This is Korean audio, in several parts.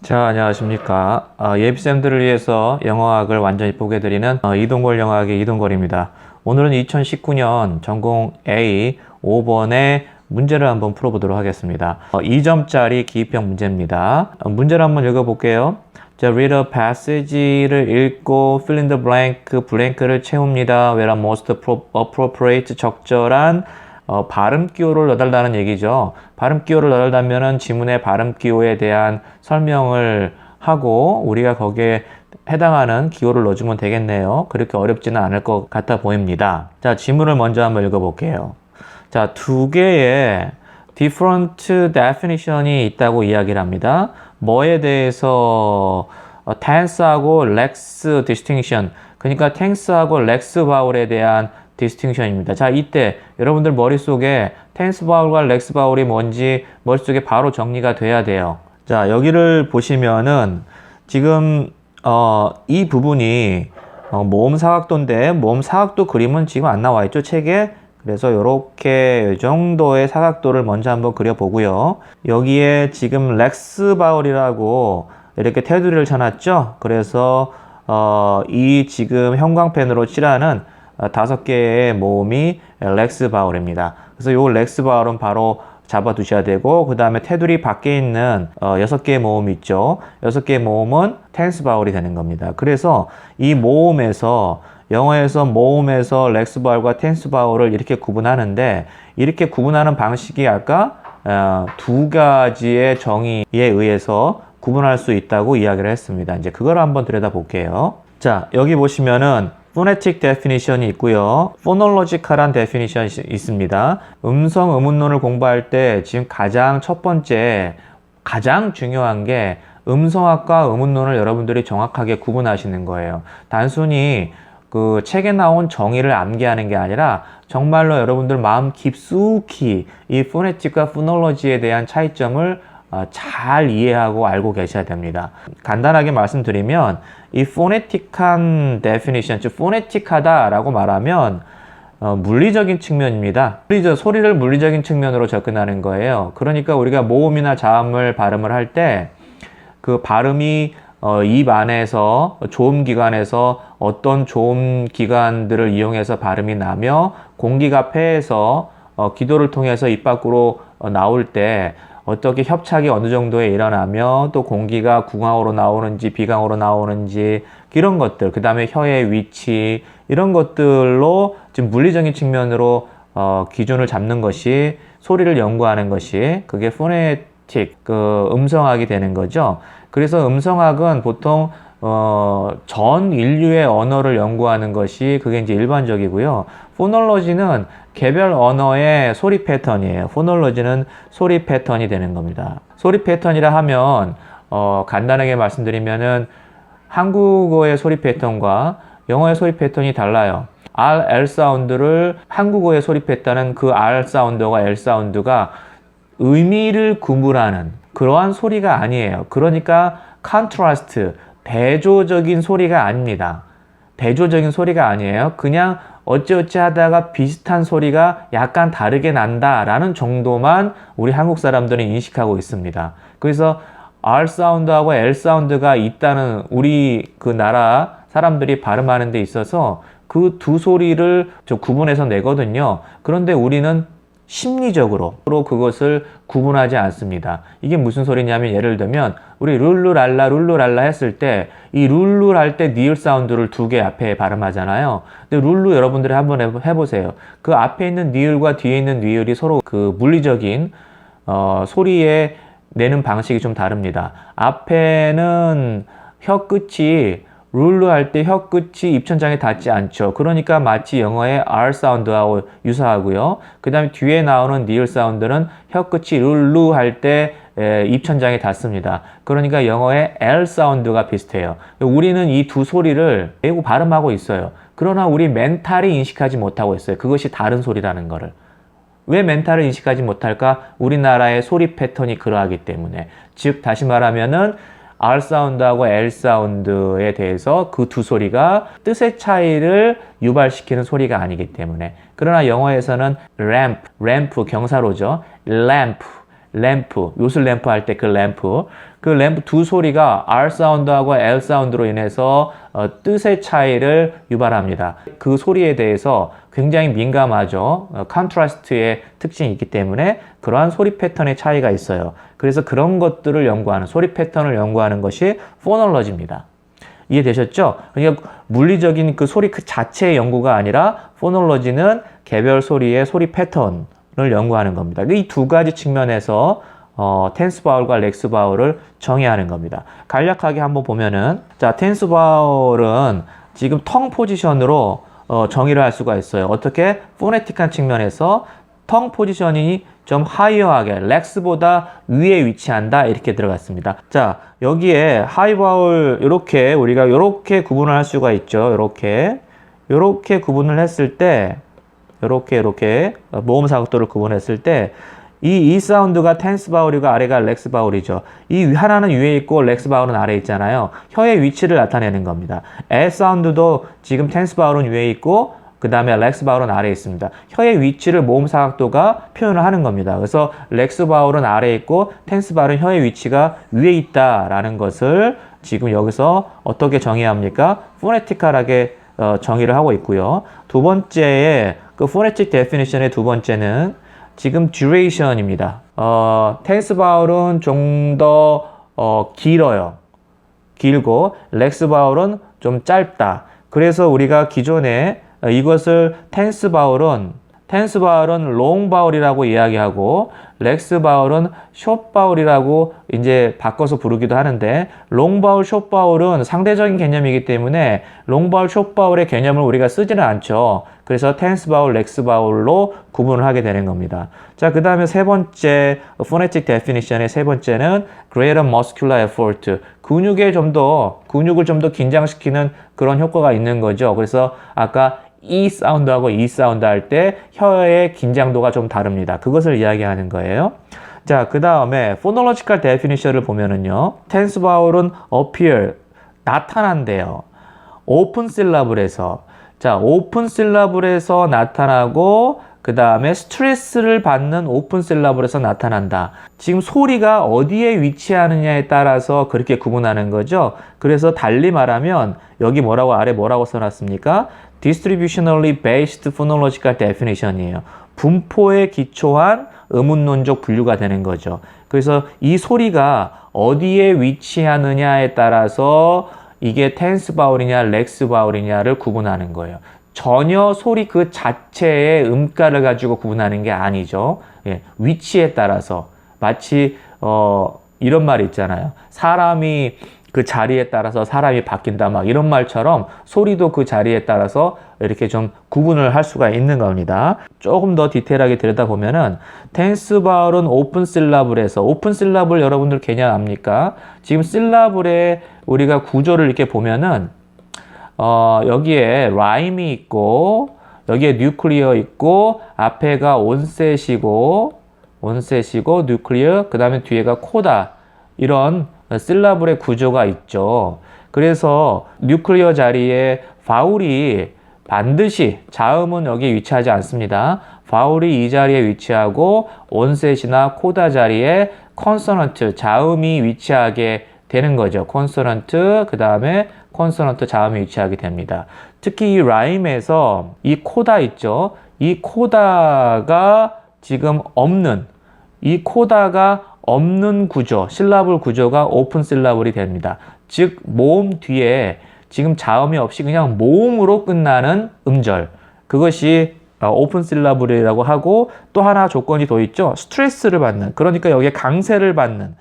자, 안녕하십니까. 예비생들을 위해서 영어학을 완전히 보게 드리는 이동걸 영어학의 이동걸입니다. 오늘은 2019년 전공 A 5번의 문제를 한번 풀어보도록 하겠습니다. 2점짜리 기입형 문제입니다. 문제를 한번 읽어볼게요. 자, read a passage를 읽고 fill in the blank, 블랭크를 채웁니다. where most appropriate, 적절한 발음 기호를 넣어달라는 얘기죠. 발음 기호를 넣어달라면은 지문의 발음 기호에 대한 설명을 하고 우리가 거기에 해당하는 기호를 넣어주면 되겠네요. 그렇게 어렵지는 않을 것 같아 보입니다. 자, 지문을 먼저 한번 읽어볼게요. 자, 두 개의 different definition이 있다고 이야기를 합니다. 뭐에 대해서 tense하고 lex distinction, 그러니까 tense하고 lex 바울에 대한 디스팅션입니다. 자, 이때 여러분들 머릿속에 텐스 바울과 렉스 바울이 뭔지 머릿속에 바로 정리가 돼야 돼요. 자, 여기를 보시면은 지금 이 부분이 모음 사각도인데 모음 사각도 그림은 지금 안 나와 있죠, 책에. 그래서 이렇게 이 정도의 사각도를 먼저 한번 그려보고요. 여기에 지금 렉스 바울이라고 이렇게 테두리를 쳐놨죠. 그래서 이 지금 형광펜으로 칠하는 5개의 모음이 렉스 바울입니다. 그래서 이 렉스 바울은 바로 잡아 두셔야 되고, 그 다음에 테두리 밖에 있는 6개의 모음이 있죠. 6개의 모음은 텐스 바울이 되는 겁니다. 그래서 이 모음에서 영어에서 모음에서 렉스 바울과 텐스 바울을 이렇게 구분하는데, 이렇게 구분하는 방식이 아까 두 가지의 정의에 의해서 구분할 수 있다고 이야기를 했습니다. 이제 그걸 한번 들여다볼게요. 자, 여기 보시면은 phonetic definition이 있고요. phonological한 definition이 있습니다. 음성 의문론을 공부할 때 지금 가장 첫 번째, 가장 중요한 게 음성학과 의문론을 여러분들이 정확하게 구분하시는 거예요. 단순히 그 책에 나온 정의를 암기하는 게 아니라 정말로 여러분들 마음 깊숙이 이 phonetic과 phonology에 대한 차이점을 잘 이해하고 알고 계셔야 됩니다. 간단하게 말씀드리면 이 포네틱한 데피니션, 즉 포네틱하다라고 말하면 물리적인 측면입니다. 소리를 물리적인 측면으로 접근하는 거예요. 그러니까 우리가 모음이나 자음을 발음을 할 때 그 발음이 입 안에서 조음 기관에서 어떤 조음 기관들을 이용해서 발음이 나며 공기가 폐에서 기도를 통해서 입 밖으로 나올 때 어떻게 협착이 어느 정도에 일어나며 또 공기가 궁항으로 나오는지 비강으로 나오는지 이런 것들, 그 다음에 혀의 위치, 이런 것들로 지금 물리적인 측면으로 기준을 잡는 것이, 소리를 연구하는 것이 그게 포네틱, 음성학이 되는 거죠. 그래서 음성학은 보통 전 인류의 언어를 연구하는 것이 그게 이제 일반적이고요. 포놀로지는 개별 언어의 소리 패턴이에요. 포놀로지는 소리 패턴이 되는 겁니다. 소리 패턴이라 하면 간단하게 말씀드리면은 한국어의 소리 패턴과 영어의 소리 패턴이 달라요. R, L 사운드를 한국어에 소리했다는 그 R 사운드와 L 사운드가 의미를 구분하는 그러한 소리가 아니에요. 그러니까 컨트라스트, 대조적인 소리가 아닙니다. 대조적인 소리가 아니에요. 그냥 어찌어찌 하다가 비슷한 소리가 약간 다르게 난다라는 정도만 우리 한국 사람들은 인식하고 있습니다. 그래서 R 사운드하고 L 사운드가 있다는 우리 그 나라 사람들이 발음하는 데 있어서 그 두 소리를 구분해서 내거든요. 그런데 우리는 심리적으로 그것을 구분하지 않습니다. 이게 무슨 소리냐면, 예를 들면 우리 룰루랄라 했을 때 이 룰루 할 때 니을 사운드를 2개 앞에 발음하잖아요. 근데 룰루 여러분들이 한번 해보세요. 그 앞에 있는 니을과 뒤에 있는 니을이 서로 그 물리적인 소리에 내는 방식이 좀 다릅니다. 앞에는 혀 끝이 룰루 할 때 혀 끝이 입천장에 닿지 않죠. 그러니까 마치 영어의 R 사운드하고 유사하고요. 그 다음에 뒤에 나오는 니을 사운드는 혀 끝이 룰루 할 때 입천장에 닿습니다. 그러니까 영어의 L 사운드가 비슷해요. 우리는 이 두 소리를 외우고 발음하고 있어요. 그러나 우리 멘탈이 인식하지 못하고 있어요. 그것이 다른 소리라는 거를. 왜 멘탈을 인식하지 못할까? 우리나라의 소리 패턴이 그러하기 때문에. 즉 다시 말하면은 R 사운드하고 L 사운드에 대해서 그 두 소리가 뜻의 차이를 유발시키는 소리가 아니기 때문에. 그러나 영어에서는 램프 경사로죠. 램프, 요술 램프 할 때 그 램프 두 소리가 R 사운드하고 L 사운드로 인해서 뜻의 차이를 유발합니다. 그 소리에 대해서 굉장히 민감하죠. 컨트라스트의 특징이 있기 때문에 그러한 소리 패턴의 차이가 있어요. 그래서 그런 것들을 연구하는, 소리 패턴을 연구하는 것이 포놀로지입니다. 이해되셨죠? 그러니까 물리적인 그 소리 그 자체의 연구가 아니라 포놀로지는 개별 소리의 소리 패턴을 연구하는 겁니다. 이 두 가지 측면에서 텐스 바울과 렉스 바울을 정의하는 겁니다. 간략하게 한번 보면은, 자, 텐스 바울은 지금 텅 포지션으로 정의를 할 수가 있어요. 어떻게? 포네틱한 측면에서 텅 포지션이 좀 하이어하게 렉스보다 위에 위치한다 이렇게 들어갔습니다. 자, 여기에 하이 바울 이렇게 우리가 이렇게 구분을 할 수가 있죠. 이렇게 구분을 했을 때 이렇게 모음 사각도를 구분했을 때 이 사운드가 텐스 바울이고 아래가 렉스 바울이죠. 이 하나는 위에 있고 렉스 바울은 아래 있잖아요. 혀의 위치를 나타내는 겁니다. 에 사운드도 지금 텐스 바울은 위에 있고 그 다음에 렉스 바울은 아래에 있습니다. 혀의 위치를 모음 사각도가 표현을 하는 겁니다. 그래서 렉스 바울은 아래에 있고 텐스 바울은 혀의 위치가 위에 있다라는 것을 지금 여기서 어떻게 정의합니까? 포네티컬하게 정의를 하고 있고요. 두 번째에 그 포네틱 데피니션의 두 번째는 지금 duration입니다. 텐스 바울은 좀 더 길어요. 길고 렉스 바울은 좀 짧다. 그래서 우리가 기존에 이것을 텐스 바울은 롱 바울이라고 이야기하고 렉스 바울은 숏 바울이라고 이제 바꿔서 부르기도 하는데 롱 바울, 숏 바울은 상대적인 개념이기 때문에 롱 바울, 숏 바울의 개념을 우리가 쓰지는 않죠. 그래서 텐스 바울, 렉스 바울로 구분을 하게 되는 겁니다. 자, 그 다음에 세 번째 phonetic definition의 세 번째는 greater muscular effort, 근육을 좀 더 긴장시키는 그런 효과가 있는 거죠. 그래서 아까 E 사운드하고 E 사운드 할 때 혀의 긴장도가 좀 다릅니다. 그것을 이야기하는 거예요. 자, 그 다음에 phonological definition을 보면은요, 텐스 바울은 appear, 나타난대요. 오픈 실라블에서. 자, 오픈 실라블에서 나타나고 그 다음에 스트레스를 받는 오픈 실라블에서 나타난다. 지금 소리가 어디에 위치하느냐에 따라서 그렇게 구분하는 거죠. 그래서 달리 말하면 여기 아래 뭐라고 써놨습니까? Distributionally based phonological definition이에요. 분포에 기초한 의문론적 분류가 되는 거죠. 그래서 이 소리가 어디에 위치하느냐에 따라서 이게 텐스 바울이냐 렉스 바울이냐를 구분하는 거예요. 전혀 소리 그 자체의 음가를 가지고 구분하는 게 아니죠. 예, 위치에 따라서 마치 이런 말이 있잖아요. 사람이 그 자리에 따라서 사람이 바뀐다 막 이런 말처럼 소리도 그 자리에 따라서 이렇게 좀 구분을 할 수가 있는 겁니다. 조금 더 디테일하게 들여다보면은 텐스 바울은 오픈 실라블에서, 오픈 실라블 여러분들 개념 압니까? 지금 실라블의 우리가 구조를 이렇게 보면은 여기에 라임이 있고 여기에 뉴클리어 있고 앞에가 온셋이고 뉴클리어, 그 다음에 뒤에가 코다, 이런 실라블의 구조가 있죠. 그래서 뉴클리어 자리에 바울이 반드시, 자음은 여기 위치하지 않습니다. 바울이 이 자리에 위치하고 온셋이나 코다 자리에 콘소넌트, 자음이 위치하게 되는 거죠. 콘소넌트, 그 다음에 콘소넌트 자음이 위치하게 됩니다. 특히 이 라임에서 이 코다 있죠. 이 코다가 지금 없는, 이 코다가 없는 구조, 실라블 구조가 오픈 실라블이 됩니다. 즉 모음 뒤에 지금 자음이 없이 그냥 모음으로 끝나는 음절, 그것이 오픈 실라블이라고 하고, 또 하나 조건이 더 있죠. 스트레스를 받는, 그러니까 여기에 강세를 받는,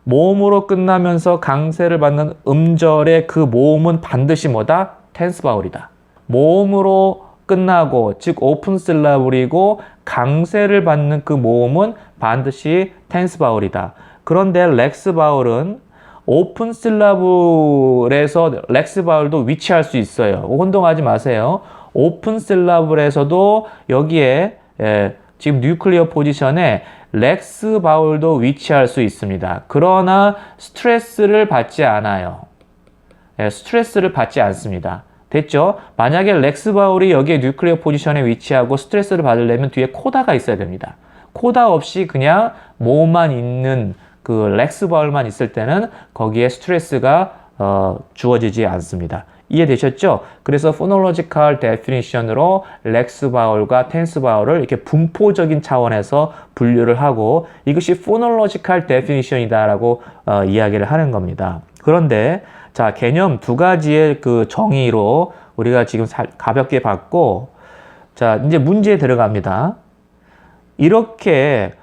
모음으로 끝나면서 강세를 받는 음절의 그 모음은 반드시 뭐다? 텐스 바울이다. 모음으로 끝나고, 즉 오픈 실라블이고 강세를 받는 그 모음은 반드시 텐스 바울이다. 그런데 렉스 바울은 오픈 실라블에서 렉스 바울도 위치할 수 있어요. 혼동하지 마세요. 오픈 실라블에서도 여기에 지금 뉴클리어 포지션에 렉스 바울도 위치할 수 있습니다. 그러나 스트레스를 받지 않아요. 스트레스를 받지 않습니다. 됐죠? 만약에 렉스 바울이 여기에 뉴클리어 포지션에 위치하고 스트레스를 받으려면 뒤에 코다가 있어야 됩니다. 코다 없이 그냥 모음만 있는 그 렉스 바울만 있을 때는 거기에 스트레스가 주어지지 않습니다. 이해되셨죠? 그래서 포놀로지컬 데피니션으로 렉스 바울과 텐스 바울을 이렇게 분포적인 차원에서 분류를 하고 이것이 포놀로지컬 데피니션이다라고 이야기를 하는 겁니다. 그런데 자, 개념 두 가지의 그 정의로 우리가 지금 가볍게 봤고, 자, 이제 문제에 들어갑니다. 이렇게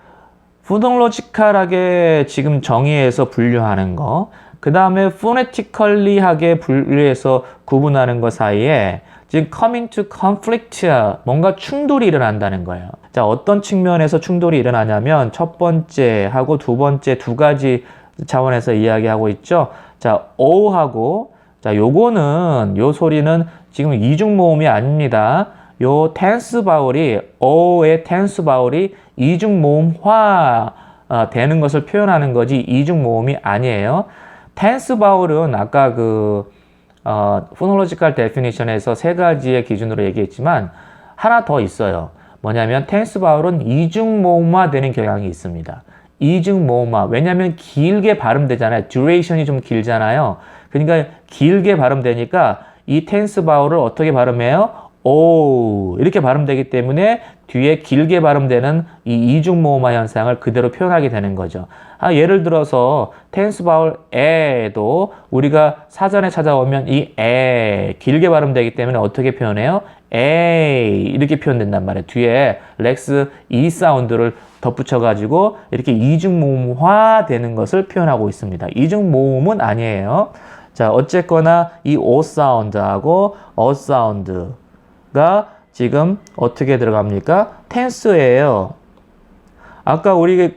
포놀로지컬하게 지금 정의해서 분류하는 거, 그 다음에 포네티컬리하게 분류해서 구분하는 것 사이에 지금 coming to conflict, 뭔가 충돌이 일어난다는 거예요. 자, 어떤 측면에서 충돌이 일어나냐면 첫 번째하고 두 번째 두 가지 차원에서 이야기하고 있죠. 자, O하고, 자, 요거는, 요 소리는 지금 이중모음이 아닙니다. 요 텐스 바울이, O의 텐스 바울이 이중모음화 되는 것을 표현하는 거지 이중모음이 아니에요. 텐스 바울은 아까 그 포놀로지컬 데피니션에서 세 가지의 기준으로 얘기했지만 하나 더 있어요. 뭐냐면 텐스 바울은 이중모음화 되는 경향이 있습니다. 이중모음화. 왜냐하면 길게 발음되잖아요. 듀레이션이 좀 길잖아요. 그러니까 길게 발음되니까 이 텐스 바울을 어떻게 발음해요? 오, 이렇게 발음되기 때문에 뒤에 길게 발음되는 이 이중모음화 현상을 그대로 표현하게 되는 거죠. 예를 들어서 텐스 바울 에도 우리가 사전에 찾아오면 이 에 길게 발음되기 때문에 어떻게 표현해요? 에이 이렇게 표현된단 말이에요. 뒤에 렉스 이 사운드를 덧붙여 가지고 이렇게 이중모음화 되는 것을 표현하고 있습니다. 이중모음은 아니에요. 자, 어쨌거나 이 O 사운드하고 어 사운드가 지금 어떻게 들어갑니까? 텐스예요. 아까 우리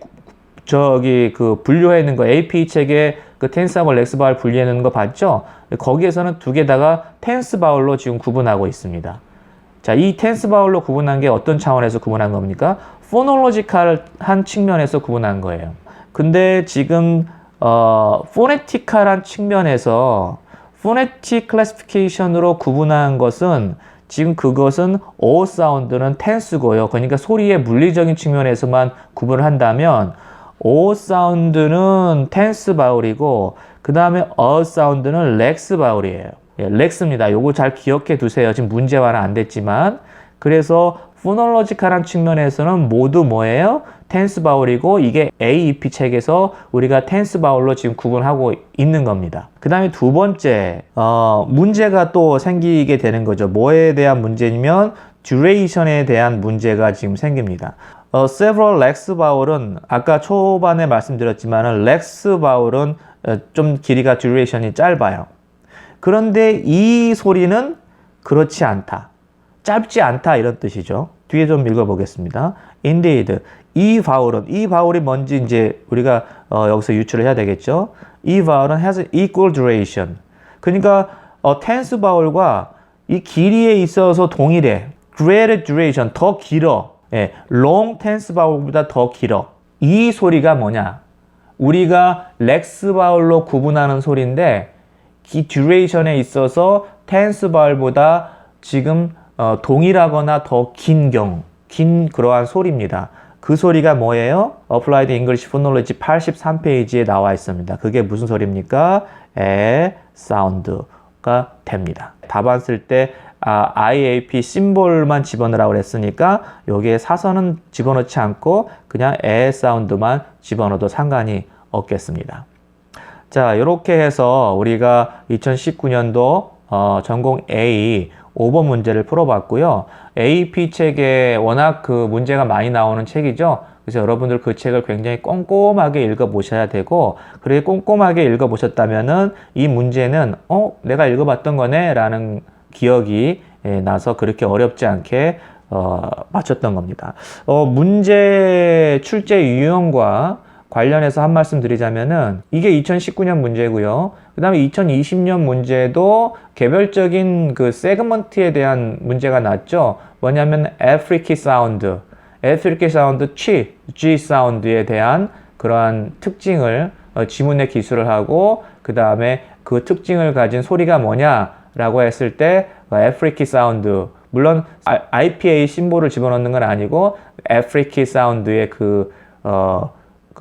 그 분류해 있는 거 AP 책에 그 텐스하고 렉스 바울 분류해 놓은 거 봤죠? 거기에서는 두 개다가 텐스 바울로 지금 구분하고 있습니다. 자, 이 텐스 바울로 구분한 게 어떤 차원에서 구분한 겁니까? 포놀로지컬한 측면에서 구분한 거예요. 근데 지금 포네티컬한 측면에서 포네틱 클래시피케이션으로 구분한 것은 지금 그것은 O 사운드는 텐스고요. 그러니까 소리의 물리적인 측면에서만 구분을 한다면 O 사운드는 텐스 바울이고 그 다음에 어 사운드는 렉스 바울이에요. 예, 렉스입니다. 요거 잘 기억해 두세요. 지금 문제화는 안 됐지만. 그래서 포놀로지컬한 측면에서는 모두 뭐예요? 텐스 바울이고 이게 AEP 책에서 우리가 텐스 바울로 지금 구분하고 있는 겁니다. 그 다음에 두 번째 문제가 또 생기게 되는 거죠. 뭐에 대한 문제냐면 듀레이션에 대한 문제가 지금 생깁니다. several 렉스 바울은 아까 초반에 말씀드렸지만 렉스 바울은 좀 길이가 듀레이션이 짧아요. 그런데 이 소리는 그렇지 않다. 짧지 않다 이런 뜻이죠. 뒤에 좀 읽어보겠습니다. Indeed, 이 바울이 뭔지 이제 우리가 여기서 유추를 해야 되겠죠. 이 바울은 has equal duration. 그러니까 tense 바울과 이 길이에 있어서 동일해. greater duration, 더 길어. 예, long tense 바울보다 더 길어. 이 소리가 뭐냐? 우리가 렉스 바울로 구분하는 소리인데 이 duration에 있어서 tense 바울보다 지금 동일하거나 더 긴 그러한 소리입니다. 그 소리가 뭐예요? Applied English Phonology 83페이지에 나와 있습니다. 그게 무슨 소리입니까? 에 사운드가 됩니다. 답안 쓸 때 IAP 심볼만 집어넣으라고 그랬으니까 여기에 사선은 집어넣지 않고 그냥 에 사운드만 집어넣어도 상관이 없겠습니다. 자, 이렇게 해서 우리가 2019년도 전공 A 5번 문제를 풀어봤고요. AP 책에 워낙 그 문제가 많이 나오는 책이죠. 그래서 여러분들 그 책을 굉장히 꼼꼼하게 읽어보셔야 되고, 그렇게 꼼꼼하게 읽어보셨다면은 이 문제는 내가 읽어봤던 거네 라는 기억이 나서 그렇게 어렵지 않게 맞췄던 겁니다. 문제 출제 유형과 관련해서 한 말씀 드리자면은 이게 2019년 문제고요. 그 다음에 2020년 문제도 개별적인 그 세그먼트에 대한 문제가 났죠. 뭐냐면 애프리키 사운드, G 사운드에 대한 그러한 특징을 지문에 기술을 하고 그 다음에 그 특징을 가진 소리가 뭐냐라고 했을 때 애프리키 사운드 물론 IPA 심볼을 집어넣는 건 아니고 아프리키 사운드의 그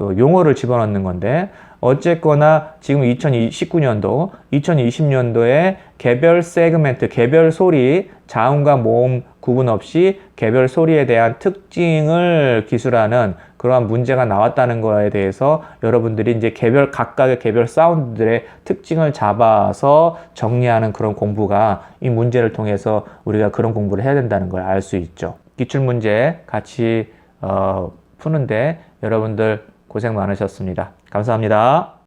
용어를 집어넣는 건데, 어쨌거나 지금 2019년도, 2020년도에 개별 세그멘트, 개별 소리, 자음과 모음 구분 없이 개별 소리에 대한 특징을 기술하는 그러한 문제가 나왔다는 거에 대해서 여러분들이 이제 각각의 개별 사운드들의 특징을 잡아서 정리하는 그런 공부가, 이 문제를 통해서 우리가 그런 공부를 해야 된다는 걸 알 수 있죠. 기출문제 같이 푸는데 여러분들 고생 많으셨습니다. 감사합니다.